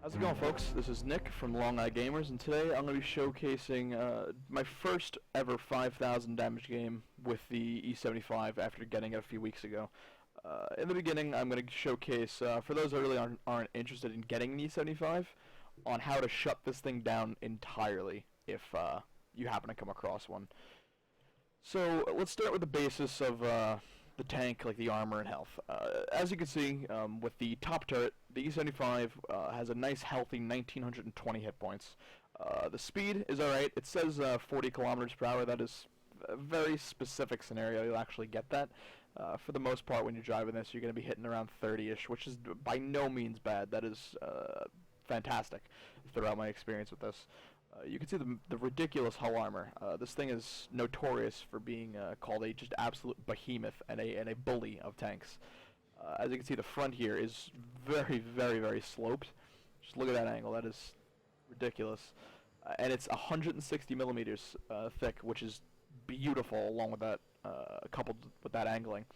How's it going, folks? This is Nick from Long Eye Gamers, and today I'm going to be showcasing my first ever 5,000 damage game with the E75 after getting it a few weeks ago. In the beginning, I'm going to showcase, for those that really aren't interested in getting an E75, on how to shut this thing down entirely if you happen to come across one. So let's start with the basis of the tank, like the armor and health. As you can see, with the top turret, the E75 has a nice healthy 1920 hit points. The speed is alright. It says 40 kilometers per hour. That is a very specific scenario. You'll actually get that. For the most part, when you're driving this, you're going to be hitting around 30-ish, which is by no means bad. That is fantastic throughout my experience with this. You can see the ridiculous hull armor. This thing is notorious for being called a just absolute behemoth and a bully of tanks. As you can see, the front here is very, very, very sloped. Just look at that angle. That is ridiculous. And it's 160 millimeters thick, which is beautiful, along with that, coupled with that angling.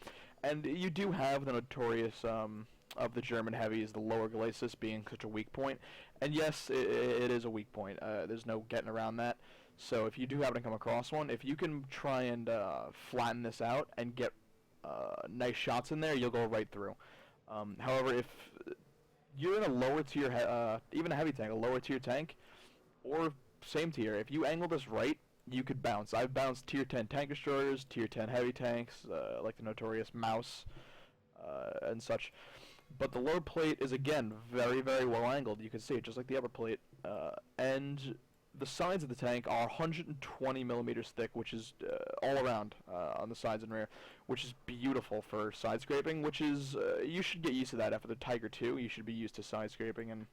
And you do have the notorious of the German heavies, the lower glacis being such a weak point. And yes, it is a weak point. There's no getting around that. So if you do happen to come across one, if you can try and flatten this out and get nice shots in there, you'll go right through. However, if you're in a lower tier, even a heavy tank, a lower tier tank, or same tier, if you angle this right, you could bounce. I've bounced tier 10 tank destroyers, tier 10 heavy tanks, like the notorious Mouse, and such. But the lower plate is, again, very, very well angled. You can see it just like the upper plate. And the sides of the tank are 120 millimeters thick, which is all around on the sides and rear, which is beautiful for side scraping, which is, you should get used to that after the Tiger 2. You should be used to side scraping and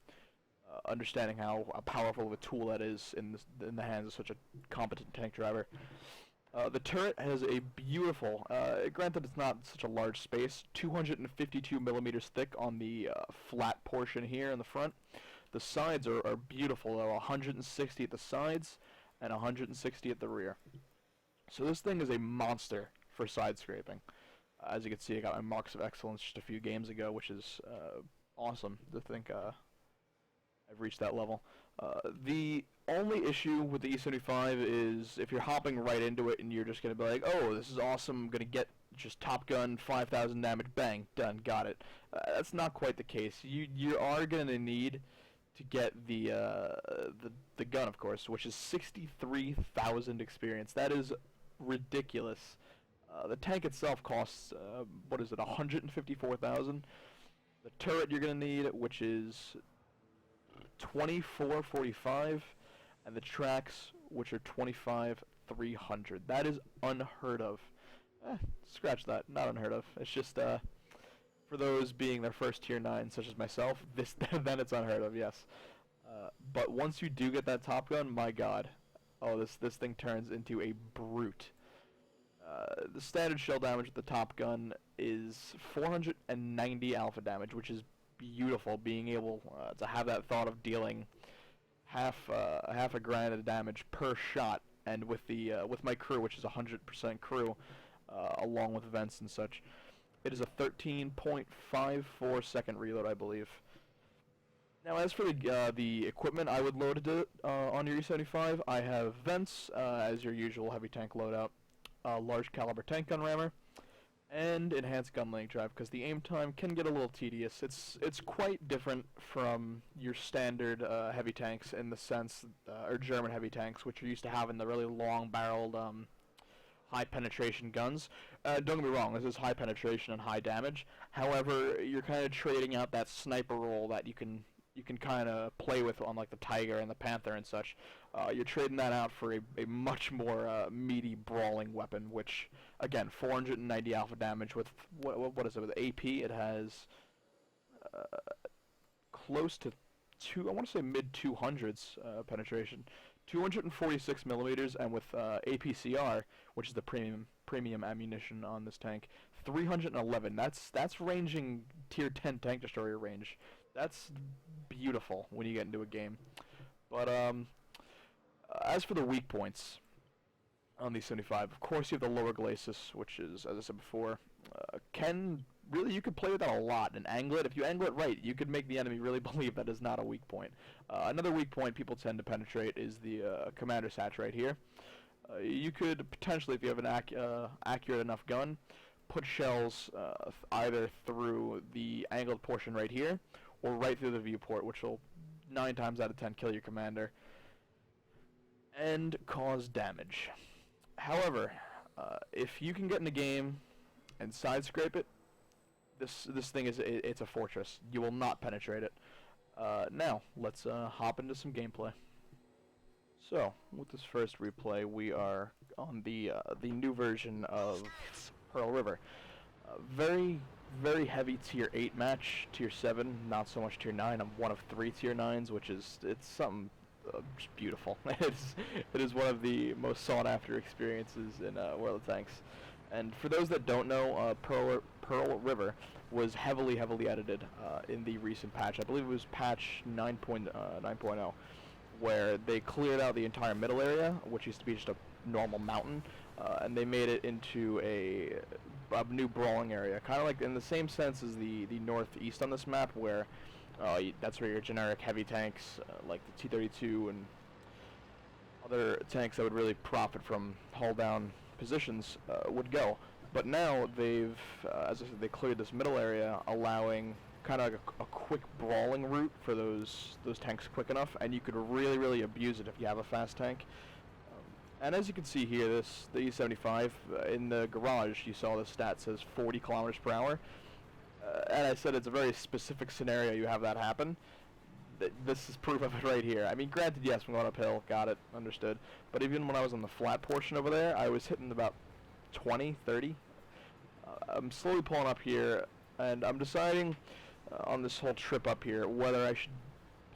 understanding how powerful of a tool that is in the hands of such a competent tank driver. The turret has a beautiful, granted it's not such a large space, 252 millimeters thick on the flat portion here in the front. The sides are beautiful, though, 160 at the sides and 160 at the rear. So this thing is a monster for side scraping. As you can see, I got my marks of excellence just a few games ago, which is awesome to think I've reached that level. The only issue with the E75 is if you're hopping right into it and you're just going to be like, oh, this is awesome, I'm going to get just Top Gun, 5,000 damage, bang, done, got it. That's not quite the case. You are going to need to get the gun, of course, which is 63,000 experience. That is ridiculous. The tank itself costs, what is it, 154,000. The turret you're going to need, which is 2445, and the tracks, which are 25,300. That is unheard of. Scratch that, not unheard of. It's just for those being their first tier 9, such as myself, then it's unheard of, yes. But once you do get that Top Gun, my god, oh, this thing turns into a brute. The standard shell damage with the Top Gun is 490 alpha damage, which is beautiful, being able to have that thought of dealing half a grand of damage per shot, and with the with my crew, which is 100% crew, along with vents and such, it is a 13.54 second reload, I believe. Now, as for the equipment I would load it on your E75, I have vents as your usual heavy tank loadout, large caliber tank gun rammer, and enhanced gun length drive, because the aim time can get a little tedious. It's quite different from your standard heavy tanks in the sense, or German heavy tanks, which you're used to having the really long-barreled, high penetration guns. Don't get me wrong, this is high penetration and high damage. However, you're kind of trading out that sniper role that you can kind of play with on like the Tiger and the Panther and such. You're trading that out for a much more meaty, brawling weapon, which, again, 490 alpha damage with, what is it, with AP, it has close to I want to say mid-200s penetration. 246 millimeters, and with APCR, which is the premium ammunition on this tank, 311. That's ranging tier 10 tank destroyer range. That's beautiful when you get into a game. But as for the weak points on the 75, of course you have the lower glacis, which is, as I said before, can really, you could play with that a lot and angle it. If you angle it right, you could make the enemy really believe that is not a weak point. Another weak point people tend to penetrate is the commander's hatch right here. You could potentially, if you have an accurate enough gun, put shells either through the angled portion right here or right through the viewport, which will 9 times out of 10 kill your commander and cause damage. However, if you can get in the game and side scrape it, this thing it's a fortress. You will not penetrate it. Now let's hop into some gameplay. So with this first replay, we are on the new version of Pearl River. Very heavy tier 8 match, tier 7, not so much tier 9. I'm one of 3 tier 9s, which is something just beautiful. It is one of the most sought after experiences in World of Tanks. And for those that don't know, Pearl River was heavily edited in the recent patch. I believe it was patch 9.0, where they cleared out the entire middle area, which used to be just a normal mountain, and they made it into a new brawling area, kind of like in the same sense as the northeast on this map, where that's where your generic heavy tanks like the T-32 and other tanks that would really profit from hull down positions would go. But now they've, as I said, they cleared this middle area, allowing kind of like a quick brawling route for those tanks quick enough, and you could really abuse it if you have a fast tank. And as you can see here, the E75 in the garage, you saw the stat says 40 kilometers per hour. And I said it's a very specific scenario you have that happen. This is proof of it right here. I mean, granted, yes, I'm going uphill, got it, understood. But even when I was on the flat portion over there, I was hitting about 20, 30. I'm slowly pulling up here, and I'm deciding on this whole trip up here whether I should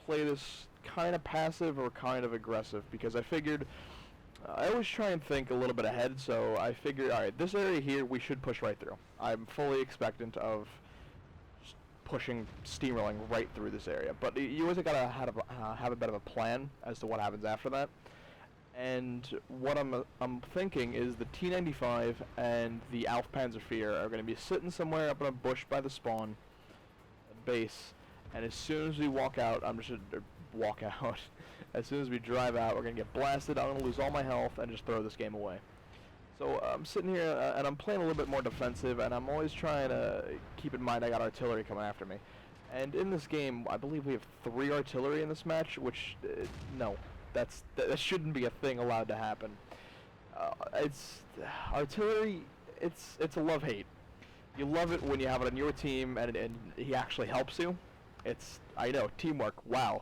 play this kind of passive or kind of aggressive, because I figured I always try and think a little bit ahead, so I figured, alright, this area here we should push right through. I'm fully expectant of pushing, steamrolling right through this area, but you always gotta have a bit of a plan as to what happens after that. And what I'm thinking is the T-95 and the Alf Panzerfehr are going to be sitting somewhere up in a bush by the spawn base, and as soon as we walk out, as soon as we drive out, we're going to get blasted. I'm going to lose all my health and just throw this game away. So I'm sitting here and I'm playing a little bit more defensive, and I'm always trying to keep in mind I got artillery coming after me. And in this game, I believe we have 3 artillery in this match, which no. That shouldn't be a thing allowed to happen. It's artillery. It's a love-hate. You love it when you have it on your team and he actually helps you. I know, teamwork. Wow.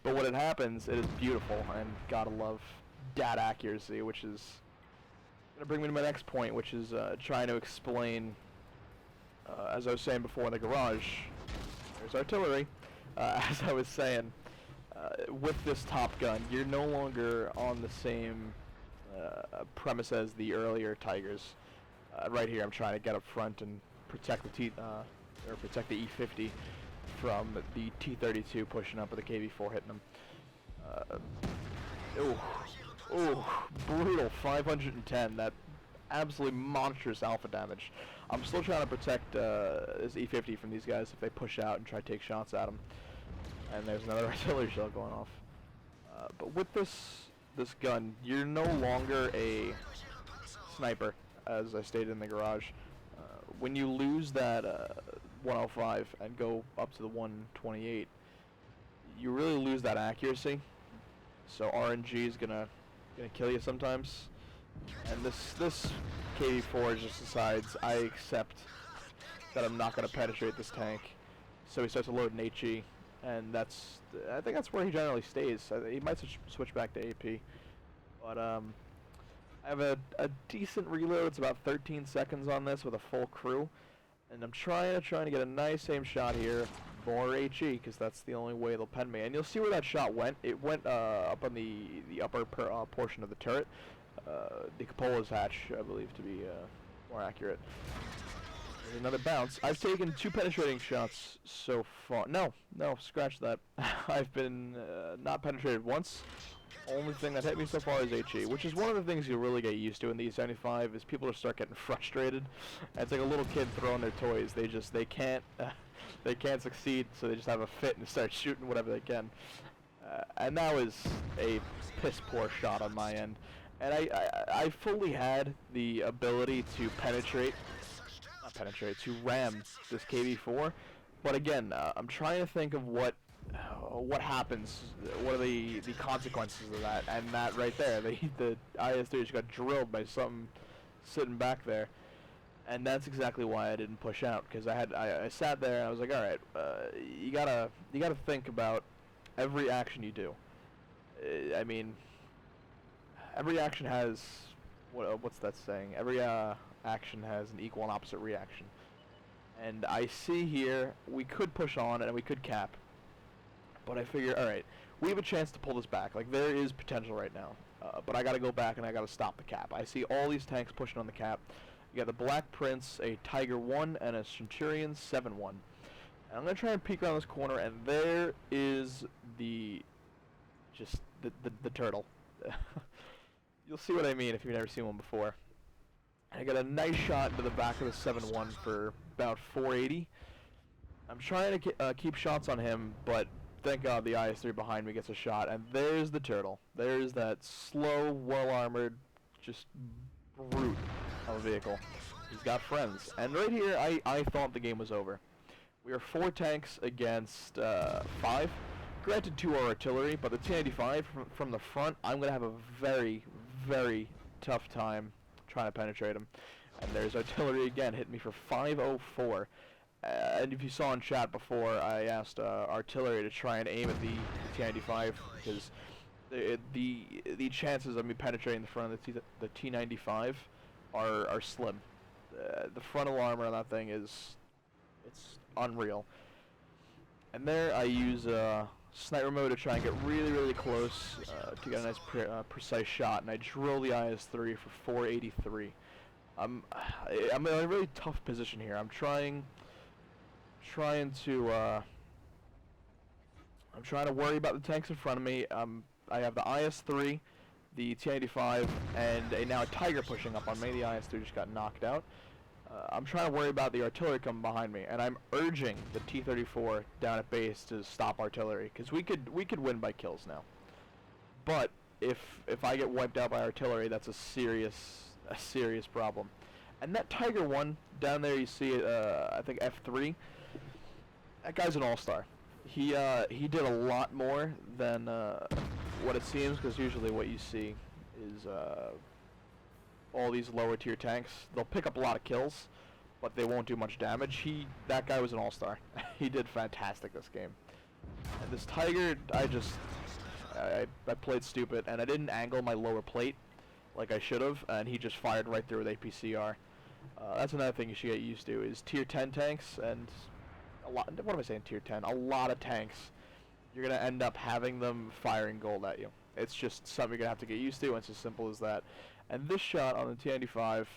But when it happens, it is beautiful, and gotta love data accuracy, which is gonna bring me to my next point, which is trying to explain. As I was saying before in the garage, there's artillery. As I was saying. With this Top Gun, you're no longer on the same premise as the earlier Tigers. Right here, I'm trying to get up front and protect the protect the E50 from the T-32 pushing up with the KV-4 hitting them. Brutal 510. That absolutely monstrous alpha damage. I'm still trying to protect this E50 from these guys if they push out and try to take shots at them. And there's another artillery shell going off. But with this gun, you're no longer a sniper, as I stated in the garage. When you lose that 105 and go up to the 128, you really lose that accuracy. So RNG is gonna kill you sometimes. And this KV-4 just decides I accept that I'm not gonna penetrate this tank. So he starts to load an HE. And I think that's where he generally stays. He might switch back to AP. But I have a decent reload. It's about 13 seconds on this with a full crew. And I'm trying to get a nice aim shot here. More HE, because that's the only way they'll pen me. And you'll see where that shot went. It went up on the upper portion of the turret. The Cupola's hatch, I believe, to be more accurate. There's another bounce. I've taken 2 penetrating shots so far. No, scratch that. I've been not penetrated once, Only thing that hit me so far is HE, which is one of the things you really get used to in the E75 is people just start getting frustrated. And it's like a little kid throwing their toys. They can't they can't succeed, so they just have a fit and start shooting whatever they can. And that was a piss poor shot on my end. And I fully had the ability to to ram this KV4. But again, I'm trying to think of what happens, what are the consequences of that, and that right there, the IS-3 just got drilled by something sitting back there, and that's exactly why I didn't push out, because I sat there and I was like, all right, you gotta think about every action you do. I mean, every action has what's that saying? Every action has an equal and opposite reaction, and I see here we could push on and we could cap. But I figure, alright, we have a chance to pull this back. Like, there is potential right now. But I gotta go back and I gotta stop the cap. I see all these tanks pushing on the cap. You got the Black Prince, a Tiger 1, and a Centurion 7-1. And I'm gonna try and peek around this corner, and there is the turtle. You'll see what I mean if you've never seen one before. I got a nice shot into the back of the 7-1 for about 480. I'm trying to keep shots on him, but thank God the IS-3 behind me gets a shot, and there's the turtle. There's that slow, well-armored, just brute of a vehicle. He's got friends. And right here, I thought the game was over. We are 4 tanks against 5. Granted, 2 are artillery, but the T-95 from the front, I'm going to have a very, very tough time trying to penetrate him. And there's artillery again, hitting me for 504. And if you saw in chat before, I asked artillery to try and aim at the T-95 because the chances of me penetrating the front of the T-95 are slim. The frontal armor on that thing it's unreal. And there I use sniper mode to try and get really, really close to get a nice precise shot, and I drill the IS-3 for 483. I'm in a really tough position here. I'm trying to worry about the tanks in front of me. I have the IS-3, the T-95, and now a Tiger pushing up on me. The IS-3 just got knocked out. I'm trying to worry about the artillery coming behind me, and I'm urging the T-34 down at base to stop artillery, because we could win by kills now. But if I get wiped out by artillery, that's a serious problem. And that Tiger 1 down there, you see it, I think F3. That guy's an all-star. He did a lot more than what it seems, because usually what you see is all these lower tier tanks. They'll pick up a lot of kills, but they won't do much damage. That guy was an all-star. He did fantastic this game. And this Tiger, I played stupid, and I didn't angle my lower plate like I should have, and he just fired right through with APCR. That's another thing you should get used to, is tier 10 tanks, and what am I saying, tier 10? A lot of tanks, you're going to end up having them firing gold at you. It's just something you're going to have to get used to, and it's as simple as that. And this shot on the T-95,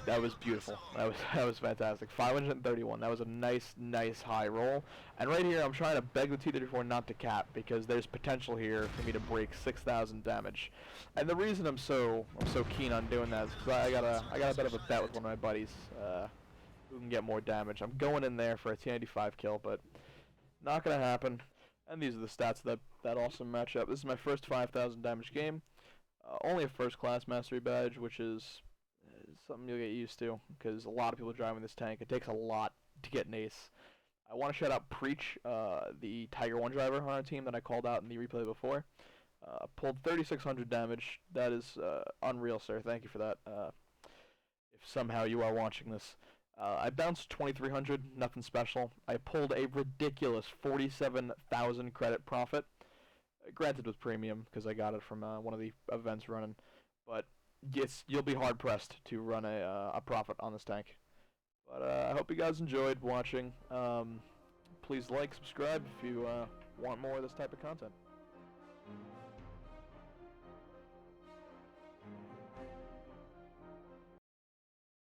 that was beautiful. That was fantastic. 531. That was a nice high roll. And right here, I'm trying to beg the T-34 not to cap, because there's potential here for me to break 6,000 damage. And the reason I'm so keen on doing that is because I got a bit of a bet with one of my buddies who can get more damage. I'm going in there for a T-95 kill, but not gonna happen. And these are the stats of that awesome matchup. This is my first 5,000 damage game. Only a first class mastery badge, which is something you'll get used to, because a lot of people are driving this tank. It takes a lot to get an ace. I want to shout out Preach, the Tiger 1 driver on our team that I called out in the replay before. Pulled 3,600 damage. That is unreal, sir. Thank you for that. If somehow you are watching this. I bounced 2,300, nothing special. I pulled a ridiculous 47,000 credit profit. Granted with premium, because I got it from one of the events running. But yes, you'll be hard pressed to run a profit on this tank. But I hope you guys enjoyed watching. Please like, subscribe if you want more of this type of content.